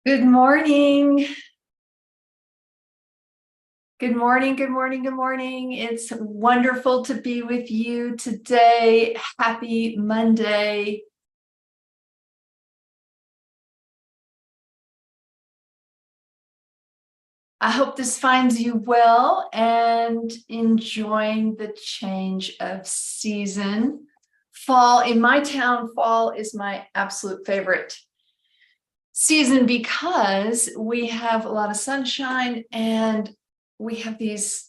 Good morning. Good morning. Good morning. Good morning. It's wonderful to be with you today. Happy Monday. I hope this finds you well and enjoying the change of season. Fall in my town, fall is my absolute favorite season because we have a lot of sunshine and we have these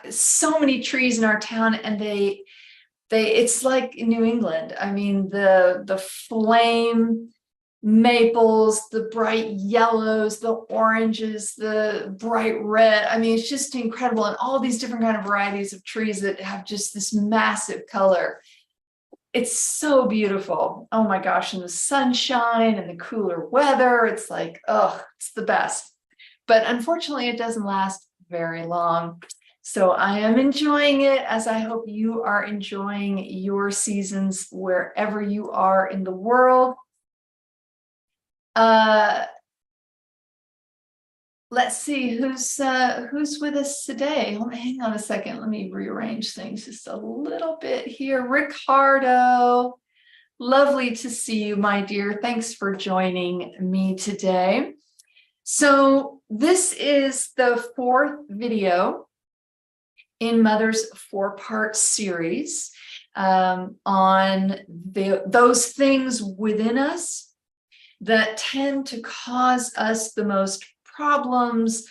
so many trees in our town, and it's like New England. I mean, the flame maples, the bright yellows, the oranges, the bright red. I mean, it's just incredible. And all these different kind of varieties of trees that have just this massive color. It's so beautiful. Oh my gosh. And the sunshine and the cooler weather. It's like, oh, it's the best. But unfortunately, it doesn't last very long. So I am enjoying it, as I hope you are enjoying your seasons wherever you are in the world. Let's see who's with us today. Hang on a second. Let me rearrange things just a little bit here. Ricardo, lovely to see you, my dear. Thanks for joining me today. So this is the fourth video in Mother's four-part series on those things within us that tend to cause us the most problems,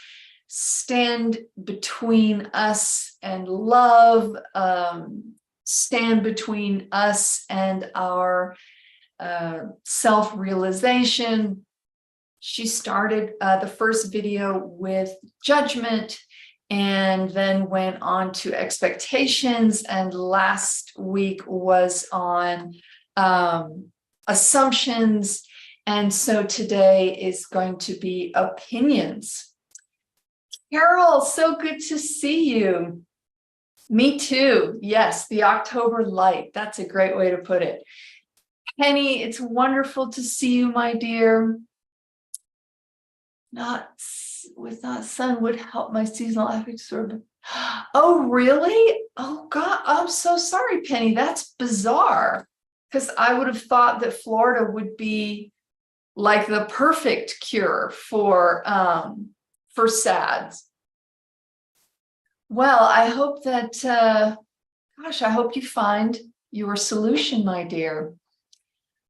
stand between us and love, stand between us and our self-realization. She started the first video with judgment and then went on to expectations, and last week was on assumptions, and so today is going to be opinions. Carol, so good to see you. Me too. Yes, the October light. That's a great way to put it. Penny, it's wonderful to see you, my dear. Not sun would help my seasonal affective disorder. Oh, really? Oh, God. I'm so sorry, Penny. That's bizarre. Because I would have thought that Florida would be like the perfect cure for SADS. Well, I hope that, gosh, I hope you find your solution, my dear.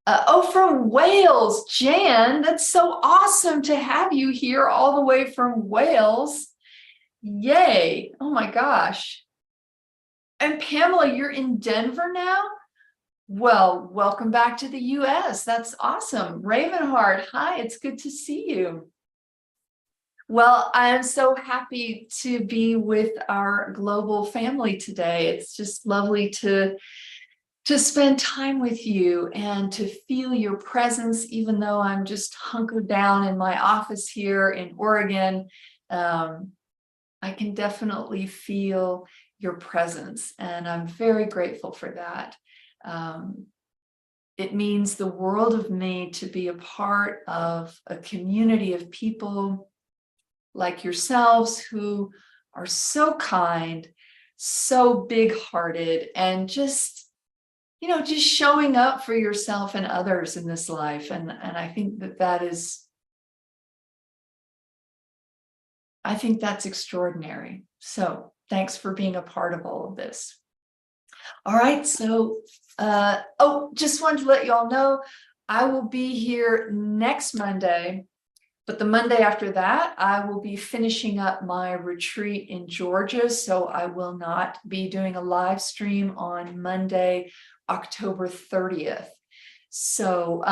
Oh, from Wales, Jan, that's so awesome to have you here all the way from Wales. Yay. Oh my gosh. And Pamela, you're in Denver now? Well, welcome back to the US. That's awesome. Ravenheart, hi, it's good to see you. Well, I'm so happy to be with our global family today. It's just lovely to spend time with you and to feel your presence, even though I'm just hunkered down in my office here in Oregon. I can definitely feel your presence, and I'm very grateful for that. It means the world of me to be a part of a community of people like yourselves who are so kind, so big-hearted, and just showing up for yourself and others in this life. And I think that's extraordinary. So thanks for being a part of all of this. All right, so just wanted to let you all know I will be here next Monday, but the Monday after that I will be finishing up my retreat in Georgia, so I will not be doing a live stream on Monday, October 30th. So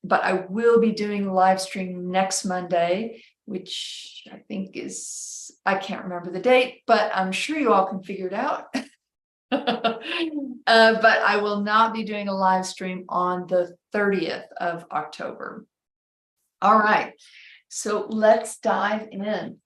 but I will be doing a live stream next Monday, which I think is, I can't remember the date, but I'm sure you all can figure it out. But I will not be doing a live stream on the 30th of October. All right, so let's dive in.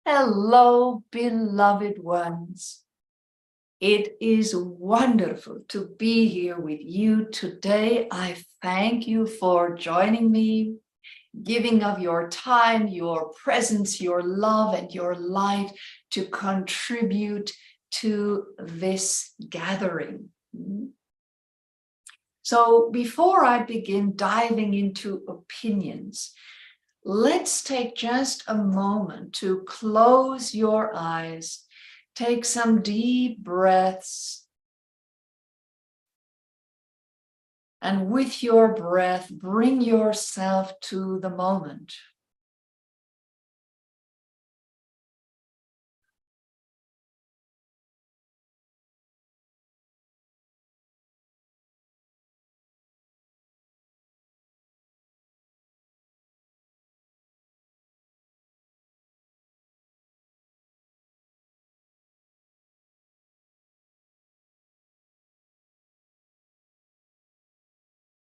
Hello, beloved ones. It is wonderful to be here with you today. I thank you for joining me, giving of your time, your presence, your love, and your light to contribute to this gathering. So before I begin diving into opinions, let's take just a moment to close your eyes, take some deep breaths, and with your breath, bring yourself to the moment.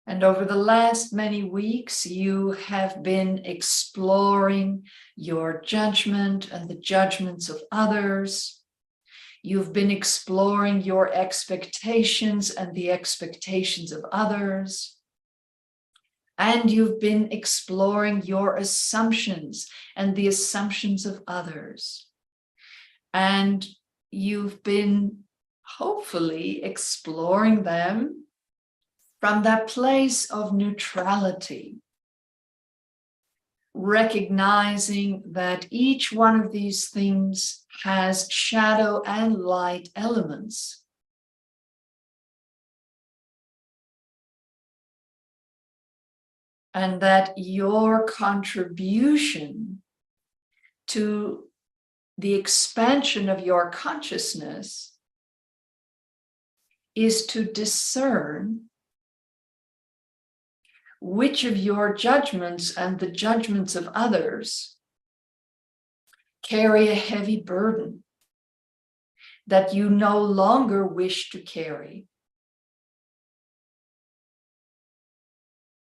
And over the last many weeks, you have been exploring your judgment and the judgments of others. You've been exploring your expectations and the expectations of others. And you've been exploring your assumptions and the assumptions of others. And you've been hopefully exploring them from that place of neutrality, recognizing that each one of these things has shadow and light elements. And that your contribution to the expansion of your consciousness is to discern which of your judgments and the judgments of others carry a heavy burden that you no longer wish to carry,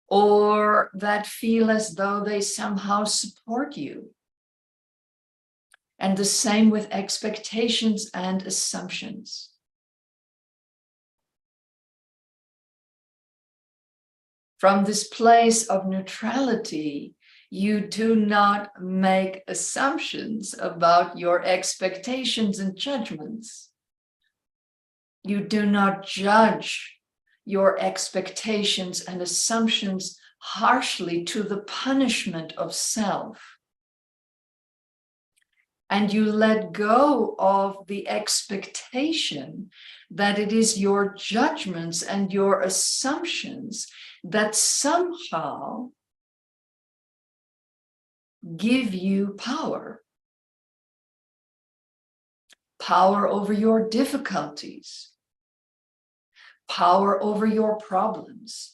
or that feel as though they somehow support you. And the same with expectations and assumptions. From this place of neutrality, you do not make assumptions about your expectations and judgments. You do not judge your expectations and assumptions harshly to the punishment of self. And you let go of the expectation that it is your judgments and your assumptions that somehow give you power. Power over your difficulties. Power over your problems.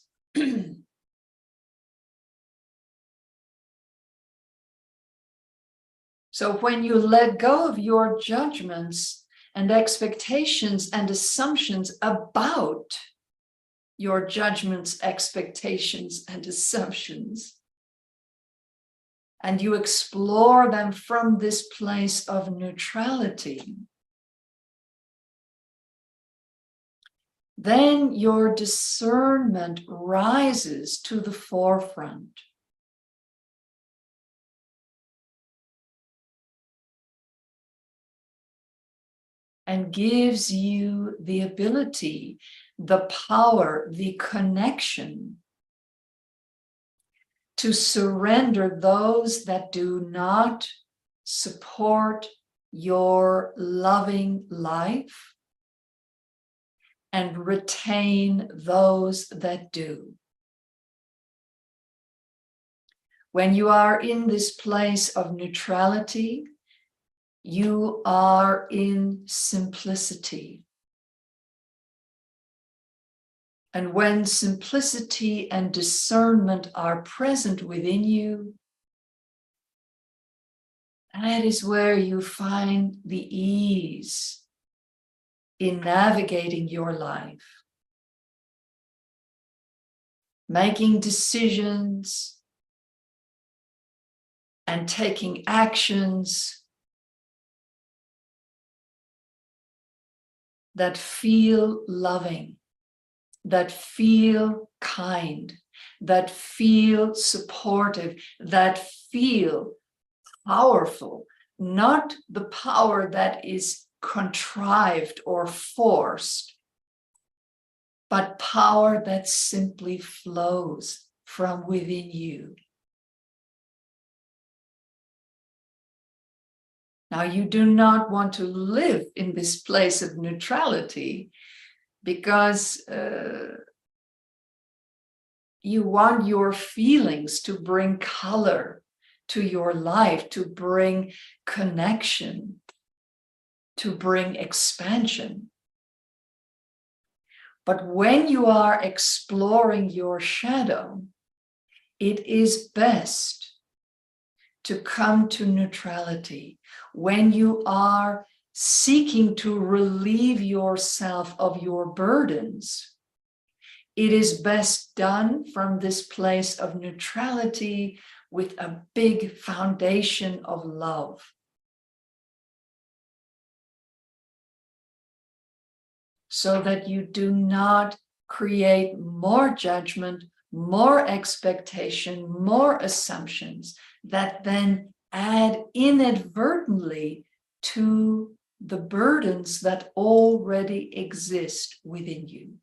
So when you let go of your judgments and expectations and assumptions about your judgments, expectations, and assumptions, and you explore them from this place of neutrality, then your discernment rises to the forefront. And gives you the ability, the power, the connection to surrender those that do not support your loving life and retain those that do. When you are in this place of neutrality, you are in simplicity. And when simplicity and discernment are present within you, that is where you find the ease in navigating your life. making decisions and taking actions that feel loving, that feel kind, that feel supportive, that feel powerful, not the power that is contrived or forced, but power that simply flows from within you. Now, you do not want to live in this place of neutrality because you want your feelings to bring color to your life, to bring connection, to bring expansion. But when you are exploring your shadow, it is best to come to neutrality. When you are seeking to relieve yourself of your burdens, it is best done from this place of neutrality with a big foundation of love. So that you do not create more judgment, more expectation, more assumptions that then add inadvertently to the burdens that already exist within you.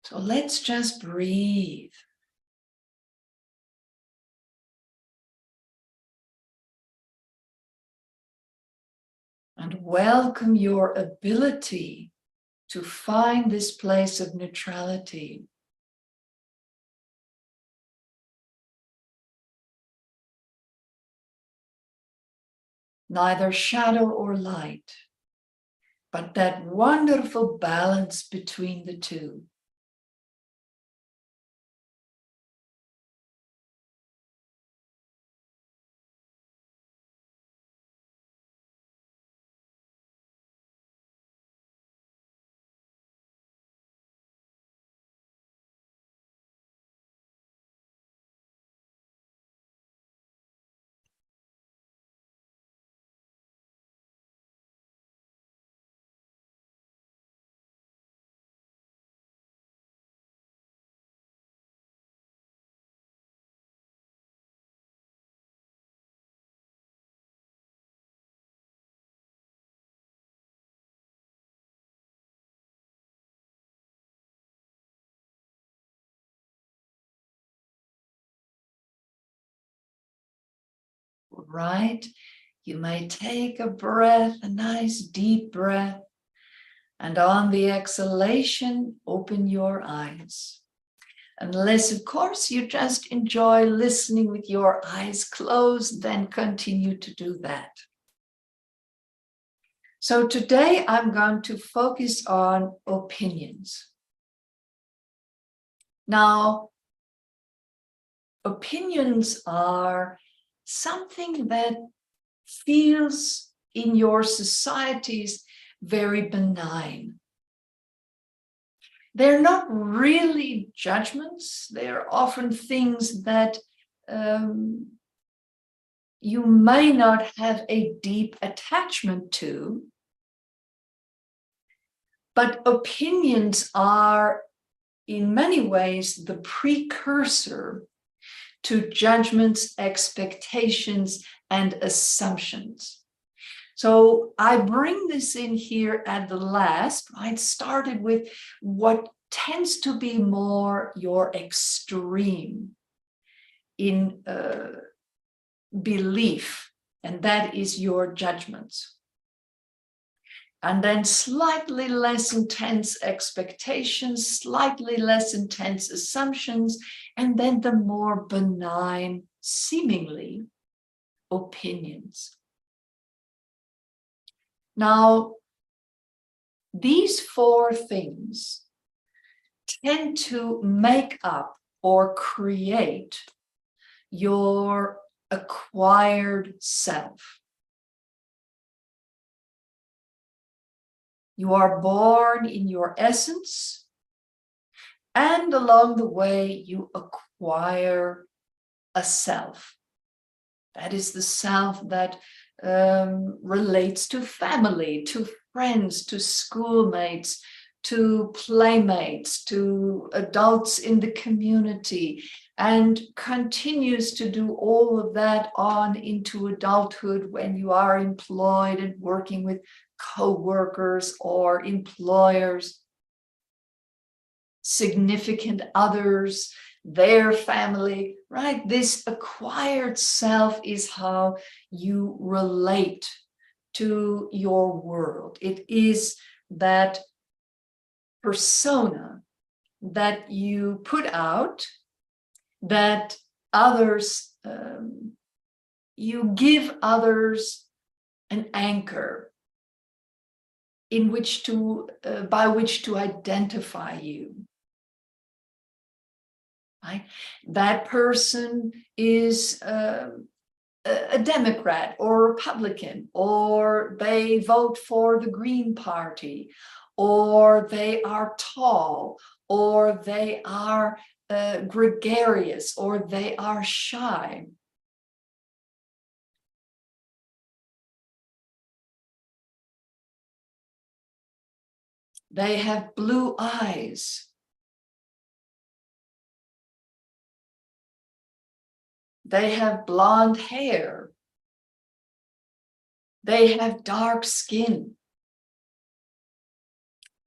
So let's just breathe. And welcome your ability to find this place of neutrality. Neither shadow or light, but that wonderful balance between the two. Right? You may take a breath, a nice deep breath, and on the exhalation, open your eyes. Unless, of course, you just enjoy listening with your eyes closed, then continue to do that. So today I'm going to focus on opinions. Now, opinions are something that feels in your societies very benign. They're not really judgments. They're often things that you may not have a deep attachment to. But opinions are, in many ways, the precursor to judgments, expectations, and assumptions. So I bring this in here at the last. I started with what tends to be more your extreme in belief, and that is your judgments. And then slightly less intense expectations, slightly less intense assumptions, and then the more benign, seemingly, opinions. Now, these four things tend to make up or create your acquired self. You are born in your essence And along the way, you acquire a self. That is the self that relates to family, to friends, to schoolmates, to playmates, to adults in the community, and continues to do all of that on into adulthood when you are employed and working with co-workers or employers, significant others, their family, right? This acquired self is how you relate to your world. It is that persona that you put out, that others, you give others an anchor in which to, by which to identify you. Right? That person is a Democrat or Republican, or they vote for the Green Party, or they are tall, or they are gregarious, or they are shy. They have blue eyes. They have blonde hair. They have dark skin.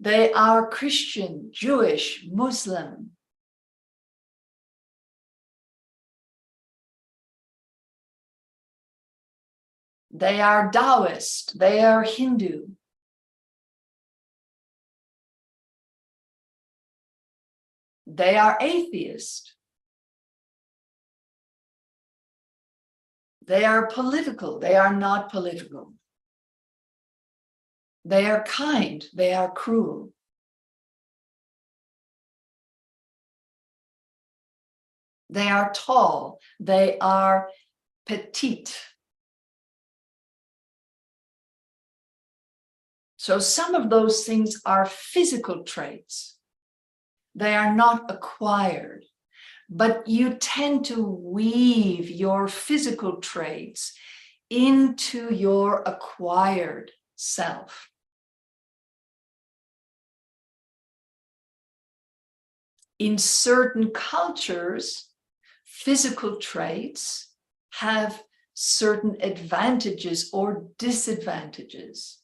They are Christian, Jewish, Muslim. They are Taoist. They are Hindu. They are atheist. They are political. They are not political. They are kind. They are cruel. They are tall. They are petite. So some of those things are physical traits. They are not acquired, but you tend to weave your physical traits into your acquired self. In certain cultures, physical traits have certain advantages or disadvantages.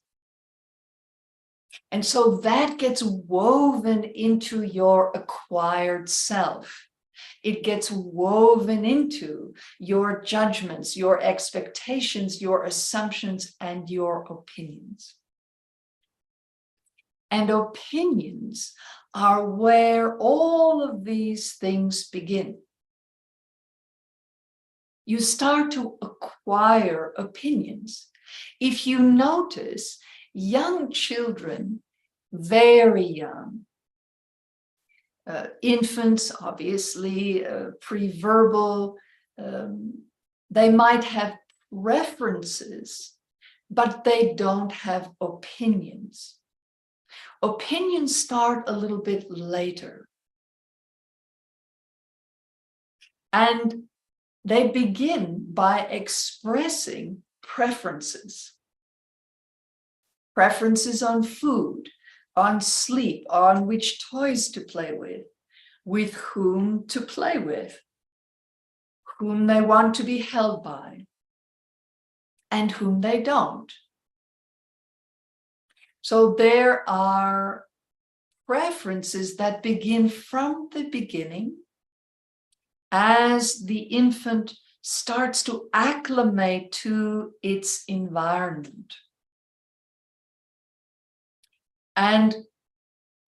And so that gets woven into your acquired self. It gets woven into your judgments, your expectations, your assumptions, and your opinions. And opinions are where all of these things begin. You start to acquire opinions. If you notice, young children, very young, infants, obviously, pre-verbal, they might have preferences, but they don't have opinions. Opinions start a little bit later. And they begin by expressing preferences. Preferences on food, on sleep, on which toys to play with whom to play with, whom they want to be held by, and whom they don't. So there are preferences that begin from the beginning as the infant starts to acclimate to its environment. And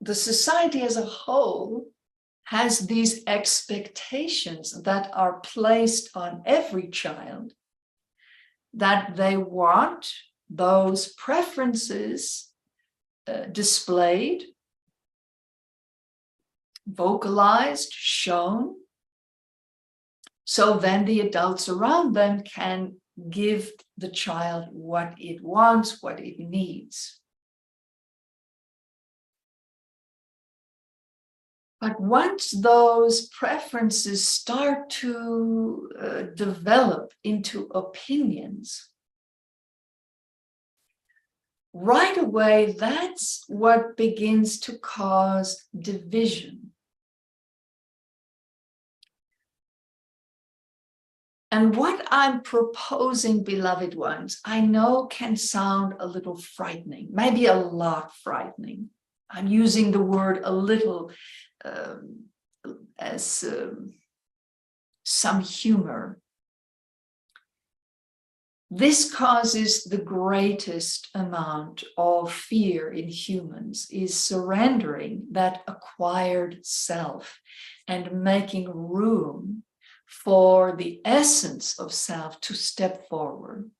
the society as a whole has these expectations that are placed on every child, that they want those preferences displayed, vocalized, shown, so then the adults around them can give the child what it wants, what it needs. But once those preferences start to develop into opinions, right away, that's what begins to cause division. And what I'm proposing, beloved ones, I know can sound a little frightening, maybe a lot frightening. I'm using the word a little as some humor. This causes the greatest amount of fear in humans, is surrendering that acquired self and making room for the essence of self to step forward.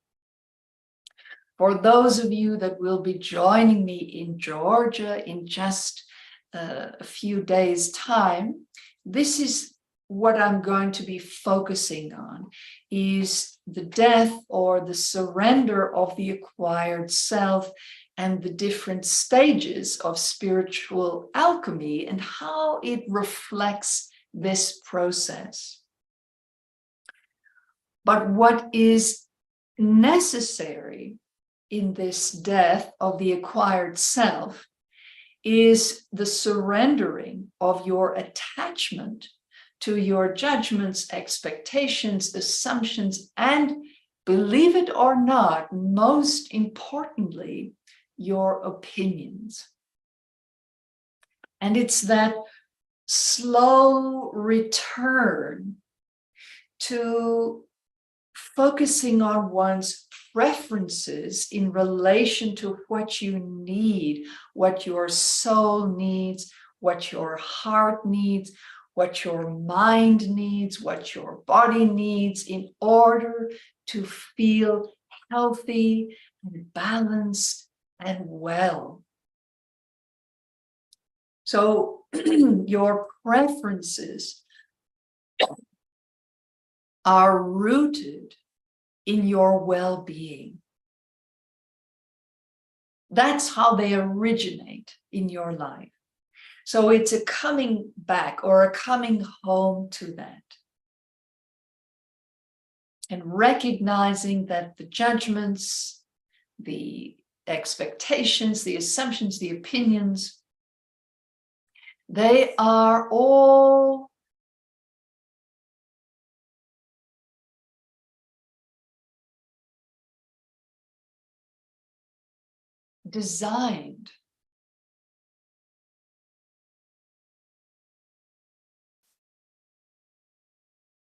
For those of you that will be joining me in Georgia in just a few days' time, this is what I'm going to be focusing on, is the death or the surrender of the acquired self and the different stages of spiritual alchemy and how it reflects this process. But what is necessary in this death of the acquired self is the surrendering of your attachment to your judgments, expectations, assumptions, and, believe it or not, most importantly, your opinions. And it's that slow return to focusing on one's preferences in relation to what you need, what your soul needs, what your heart needs, what your mind needs, what your body needs in order to feel healthy and balanced and well. So your preferences are rooted in your well-being. That's how they originate in your life. So it's a coming back or a coming home to that. And recognizing that the judgments, the expectations, the assumptions, the opinions, they are all designed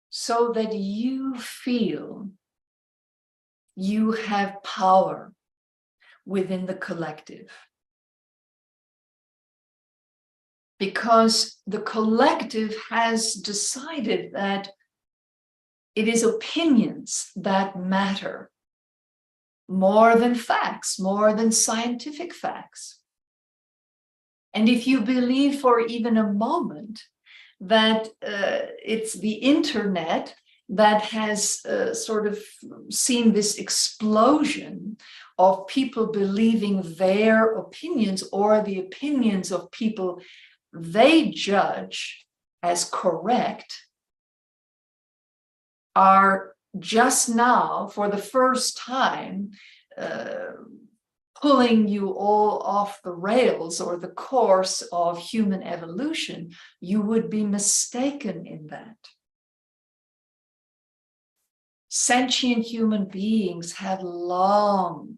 so that you feel you have power within the collective. Because the collective has decided that it is opinions that matter more than facts, more than scientific facts. And if you believe for even a moment that it's the internet that has sort of seen this explosion of people believing their opinions or the opinions of people they judge as correct, are just now, for the first time, pulling you all off the rails or the course of human evolution, you would be mistaken in that. Sentient human beings have long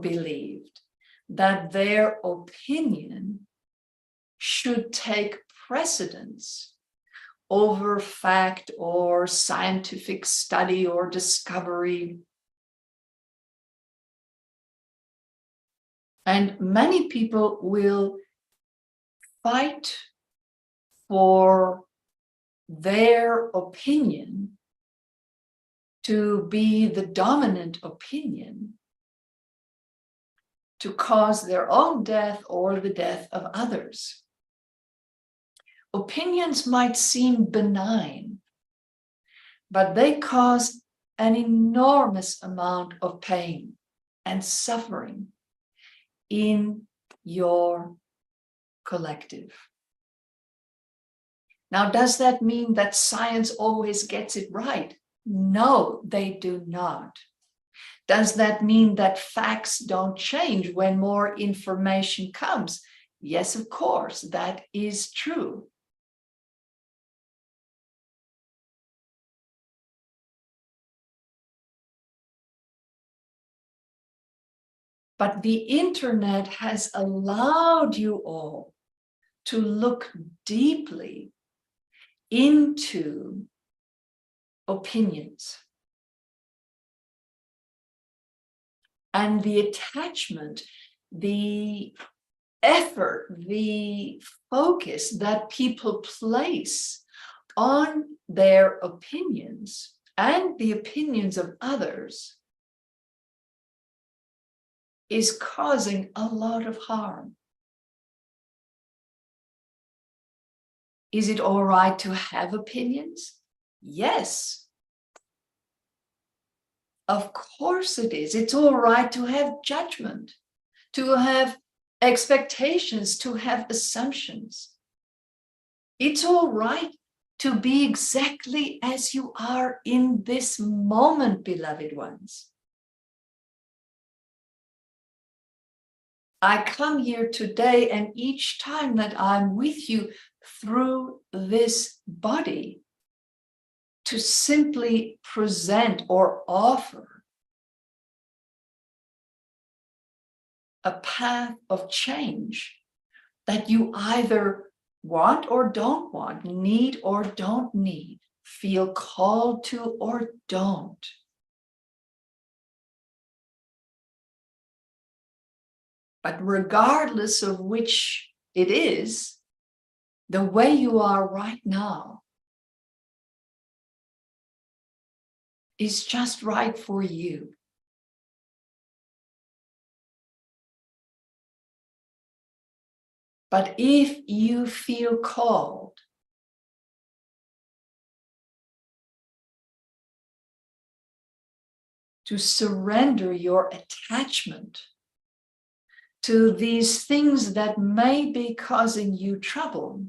believed that their opinion should take precedence over fact or scientific study or discovery. And many people will fight for their opinion to be the dominant opinion, to cause their own death or the death of others. Opinions might seem benign, but they cause an enormous amount of pain and suffering in your collective. Now, does that mean that science always gets it right? No, they do not. Does that mean that facts don't change when more information comes? Yes, of course, that is true. But the internet has allowed you all to look deeply into opinions. And the attachment, the effort, the focus that people place on their opinions and the opinions of others is causing a lot of harm. Is it all right to have opinions? Yes. Of course it is. It's all right to have judgment, to have expectations, to have assumptions. It's all right to be exactly as you are in this moment, beloved ones. I come here today, and each time that I'm with you through this body, to simply present or offer a path of change that you either want or don't want, need or don't need, feel called to or don't. But regardless of which it is, the way you are right now is just right for you. But if you feel called to surrender your attachment to these things that may be causing you trouble,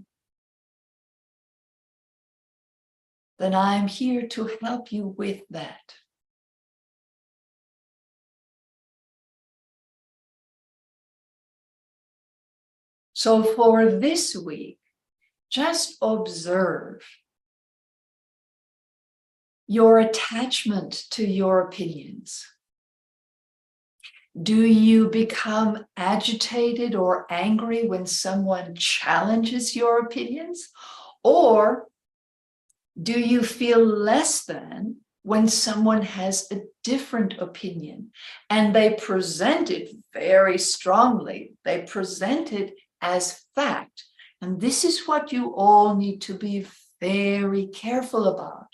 then I'm here to help you with that. So for this week, just observe your attachment to your opinions. Do you become agitated or angry when someone challenges your opinions? Or do you feel less than when someone has a different opinion and they present it very strongly? They present it as fact. And this is what you all need to be very careful about.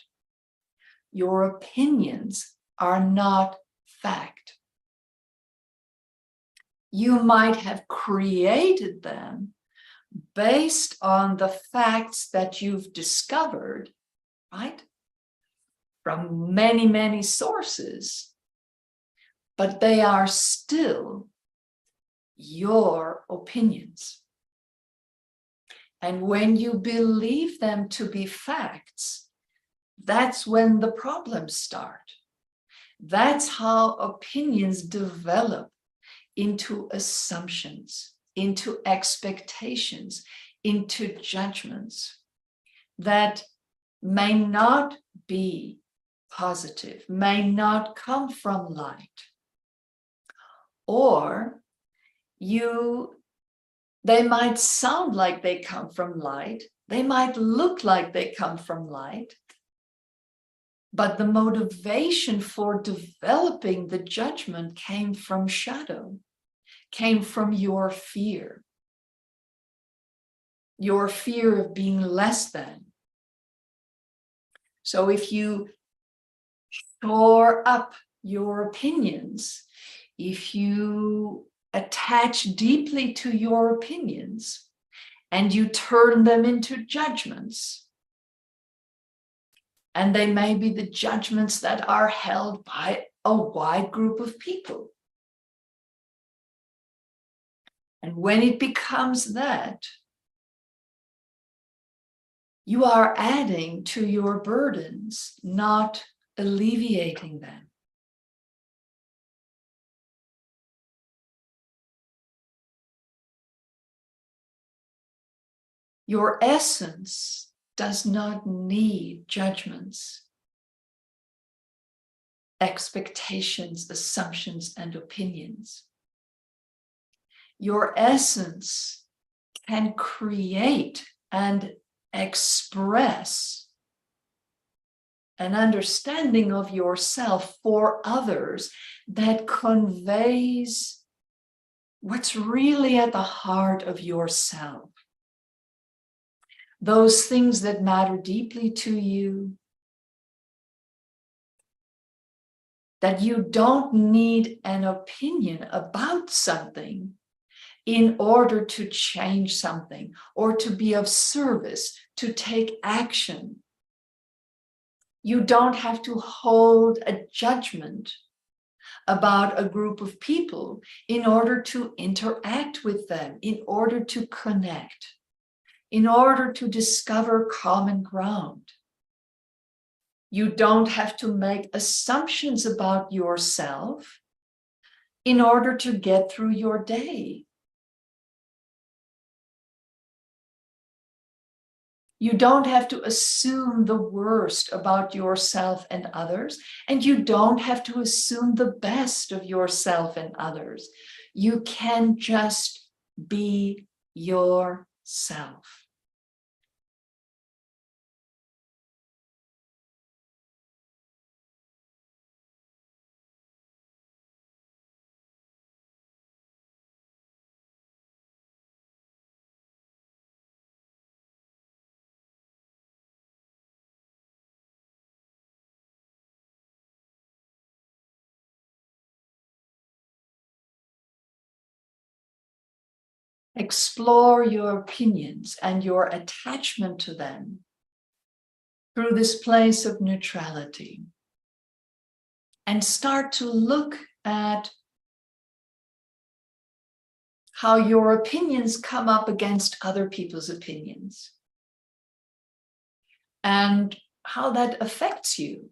Your opinions are not fact. You might have created them based on the facts that you've discovered, right? From many, many sources, but they are still your opinions. And when you believe them to be facts, that's when the problems start. That's how opinions develop into assumptions, into expectations, into judgments that may not be positive, may not come from light. Or they might sound like they come from light, they might look like they come from light, but the motivation for developing the judgment came from shadow, came from your fear of being less than. So if you shore up your opinions, if you attach deeply to your opinions and you turn them into judgments, and they may be the judgments that are held by a wide group of people. And when it becomes that, You are adding to your burdens, not alleviating them. Your essence does not need judgments, expectations, assumptions, and opinions. Your essence can create and express an understanding of yourself for others that conveys what's really at the heart of yourself. Those things that matter deeply to you, that you don't need an opinion about something in order to change something or to be of service, to take action. You don't have to hold a judgment about a group of people in order to interact with them, in order to connect, in order to discover common ground. You don't have to make assumptions about yourself in order to get through your day. You don't have to assume the worst about yourself and others, and you don't have to assume the best of yourself and others. You can just be yourself. Explore your opinions and your attachment to them through this place of neutrality, and start to look at how your opinions come up against other people's opinions and how that affects you,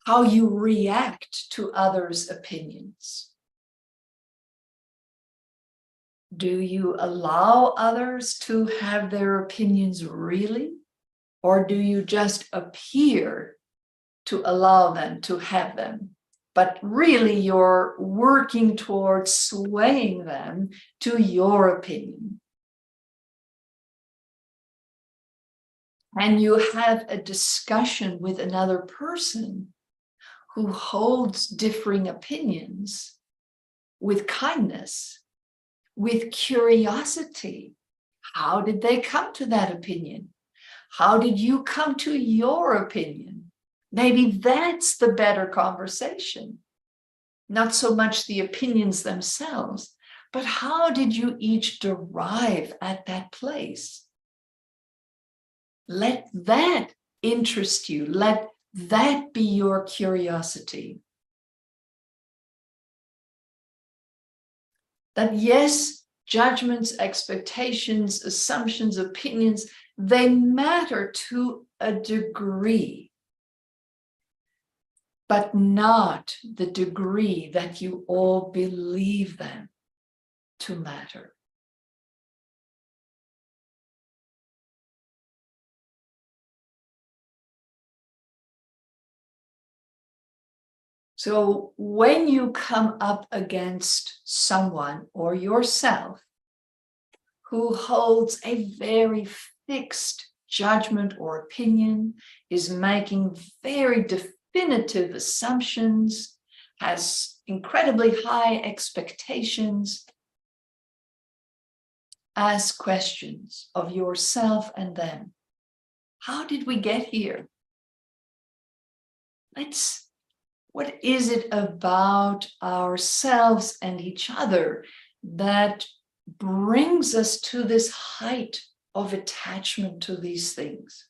how you react to others' opinions. Do you allow others to have their opinions really? Or do you just appear to allow them to have them? But really you're working towards swaying them to your opinion. And you have a discussion with another person who holds differing opinions with kindness, with curiosity. How did they come to that opinion? How did you come to your opinion? Maybe that's the better conversation. Not so much the opinions themselves, but how did you each derive at that place? Let that interest you. Let that be your curiosity. That yes, judgments, expectations, assumptions, opinions, they matter to a degree, but not the degree that you all believe them to matter. So when you come up against someone or yourself who holds a very fixed judgment or opinion, is making very definitive assumptions, has incredibly high expectations, ask questions of yourself and them. How did we get here? What is it about ourselves and each other that brings us to this height of attachment to these things?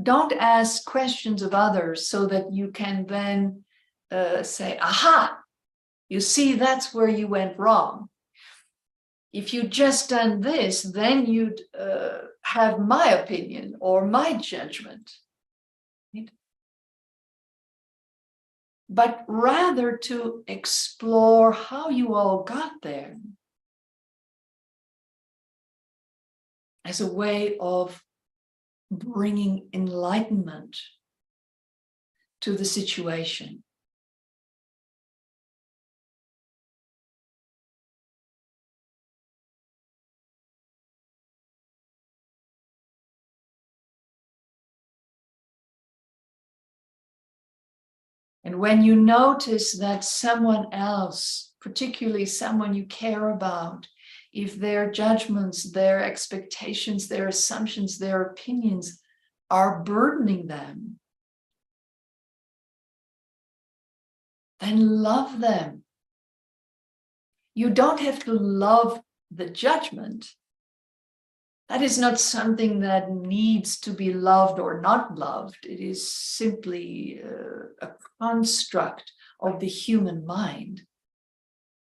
Don't ask questions of others so that you can then say, aha, you see, that's where you went wrong. If you just done this, then you'd have my opinion or my judgment. Right? But rather to explore how you all got there as a way of bringing enlightenment to the situation. And when you notice that someone else, particularly someone you care about, if their judgments, their expectations, their assumptions, their opinions are burdening them, then love them. You don't have to love the judgment. That is not something that needs to be loved or not loved. It is simply a construct of the human mind.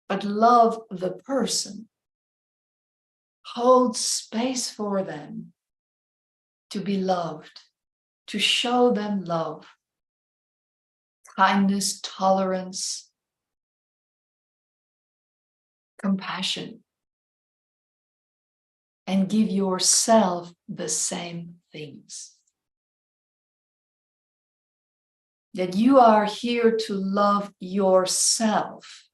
But love the person. Hold space for them to be loved, to show them love, kindness, tolerance, compassion, and give yourself the same things. That you are here to love yourself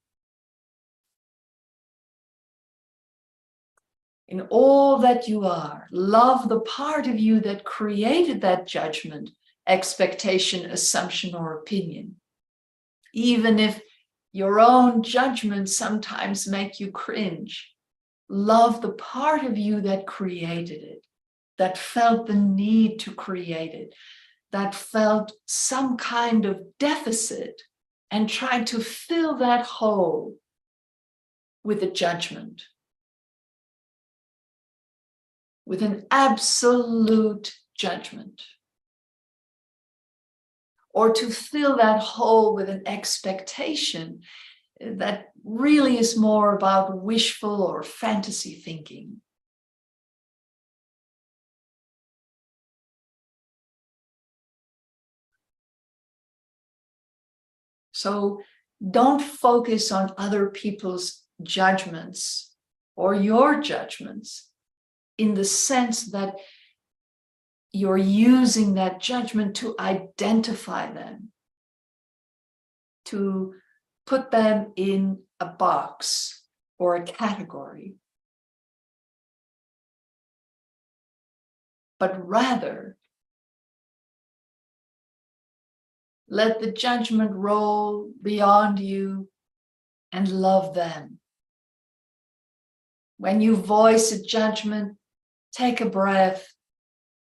in all that you are. Love the part of you that created that judgment, expectation, assumption, or opinion. Even if your own judgments sometimes make you cringe, love the part of you that created it, that felt the need to create it, that felt some kind of deficit and tried to fill that hole with a judgment, with an absolute judgment, or to fill that hole with an expectation that really is more about wishful or fantasy thinking. So don't focus on other people's judgments or your judgments in the sense that you're using that judgment to identify them, to put them in a box or a category, but rather let the judgment roll beyond you and love them. When you voice a judgment, take a breath,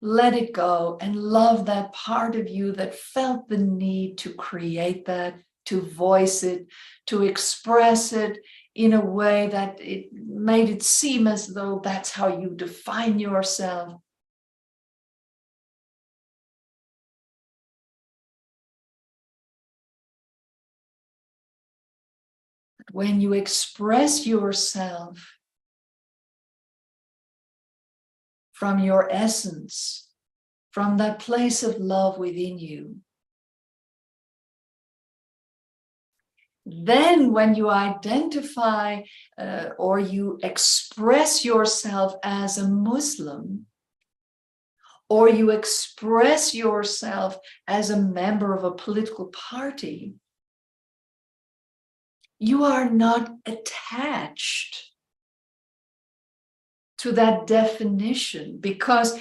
let it go, and love that part of you that felt the need to create that, to voice it, to express it in a way that it made it seem as though that's how you define yourself. When you express yourself from your essence, from that place of love within you, then when you identify or you express yourself as a Muslim, or you express yourself as a member of a political party, you are not attached to that definition because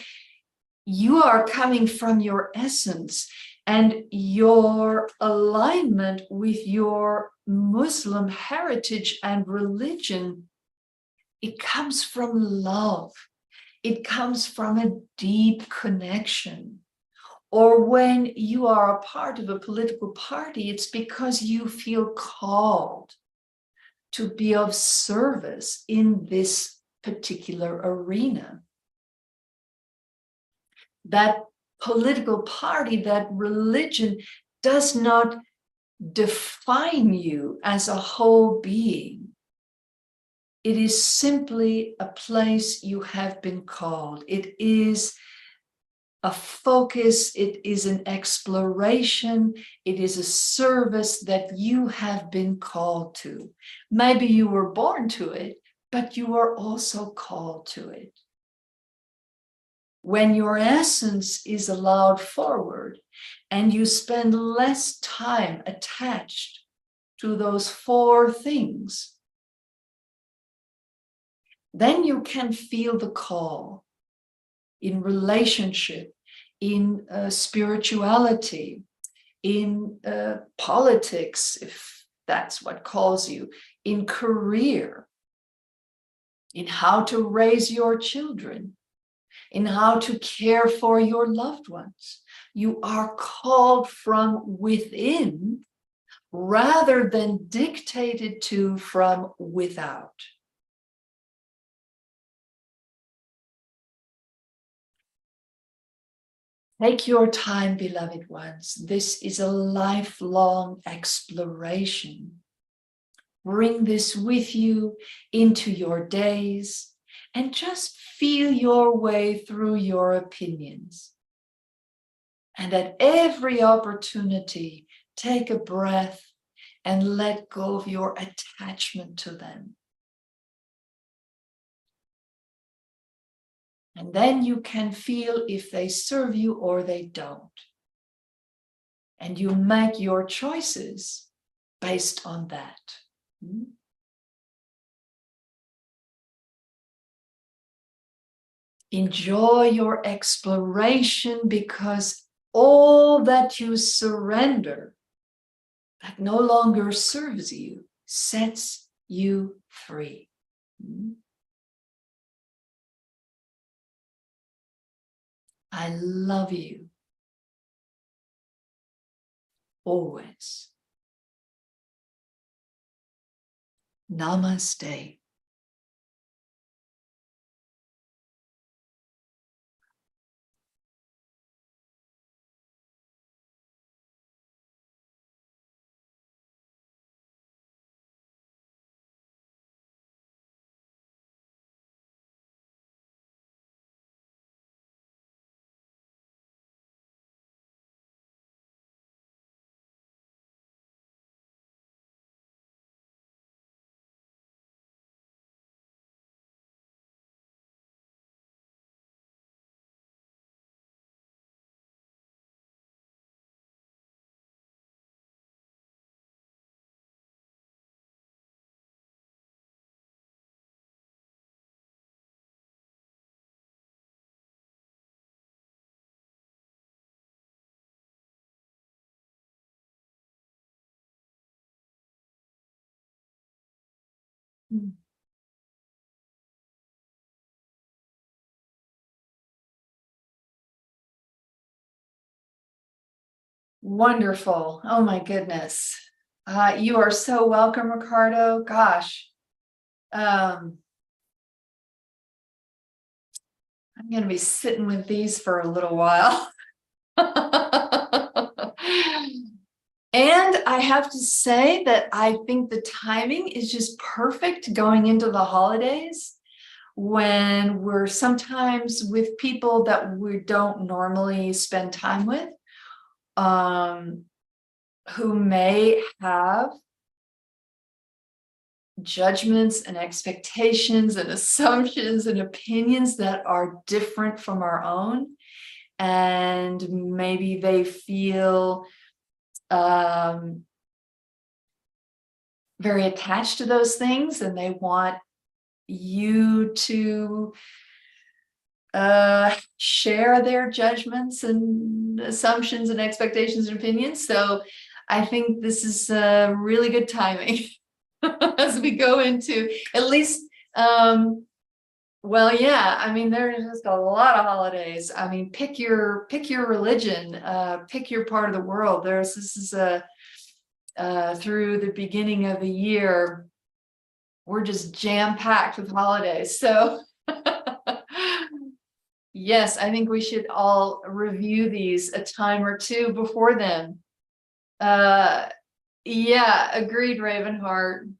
you are coming from your essence, and your alignment with your Muslim heritage and religion, it comes from love. It comes from a deep connection. Or when you are a part of a political party, it's because you feel called to be of service in this particular arena. That political party, that religion does not define you as a whole being. It is simply a place you have been called. It is a focus, it is an exploration, it is a service that you have been called to. Maybe you were born to it, but you are also called to it. When your essence is allowed forward and you spend less time attached to those four things, then you can feel the call in relationship, in spirituality, in politics, if that's what calls you, in career, in how to raise your children, in how to care for your loved ones. You are called from within rather than dictated to from without. Take your time, beloved ones. This is a lifelong exploration. Bring this with you into your days and just feel your way through your opinions. And at every opportunity, take a breath and let go of your attachment to them. And then you can feel if they serve you or they don't. And you make your choices based on that. Enjoy your exploration, because all that you surrender that no longer serves you sets you free. I love you always. Namaste. Wonderful. Oh my goodness. You are so welcome, Ricardo. Gosh. I'm going to be sitting with these for a little while. And I have to say that I think the timing is just perfect going into the holidays, when we're sometimes with people that we don't normally spend time with, who may have judgments and expectations and assumptions and opinions that are different from our own. And maybe they feel very attached to those things, and they want you to share their judgments and assumptions and expectations and opinions. So I think this is really good timing as we go into, at least, well, yeah, I mean, there's just a lot of holidays. I mean, pick your religion, pick your part of the world. This is a through the beginning of the year, we're just jam-packed with holidays. So yes, I think we should all review these a time or two before then. Yeah, agreed, Ravenheart.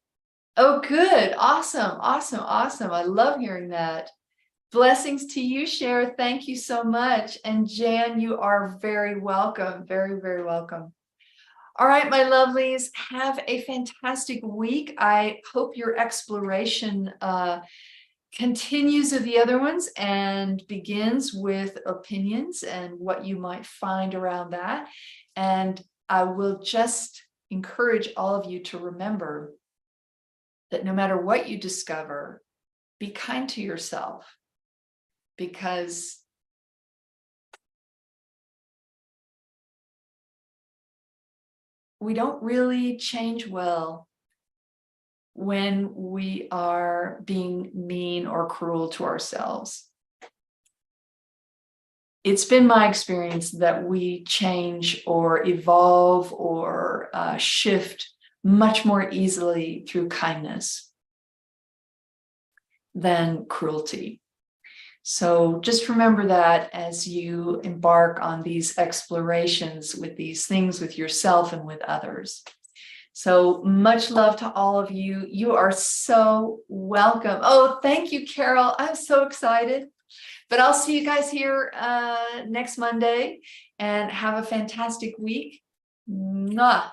Oh, good. Awesome. Awesome. Awesome. I love hearing that. Blessings to you, Cher. Thank you so much. And Jan, you are very welcome. Very, very welcome. All right, my lovelies, have a fantastic week. I hope your exploration continues of the other ones and begins with opinions and what you might find around that. And I will just encourage all of you to remember that no matter what you discover, be kind to yourself, because we don't really change well when we are being mean or cruel to ourselves. It's been my experience that we change or evolve or shift much more easily through kindness than cruelty. So just remember that as you embark on these explorations with these things with yourself and with others. So much love to all of you. You are so welcome. Oh, thank you, Carol. I'm so excited. But I'll see you guys here next Monday, and have a fantastic week. Mwah.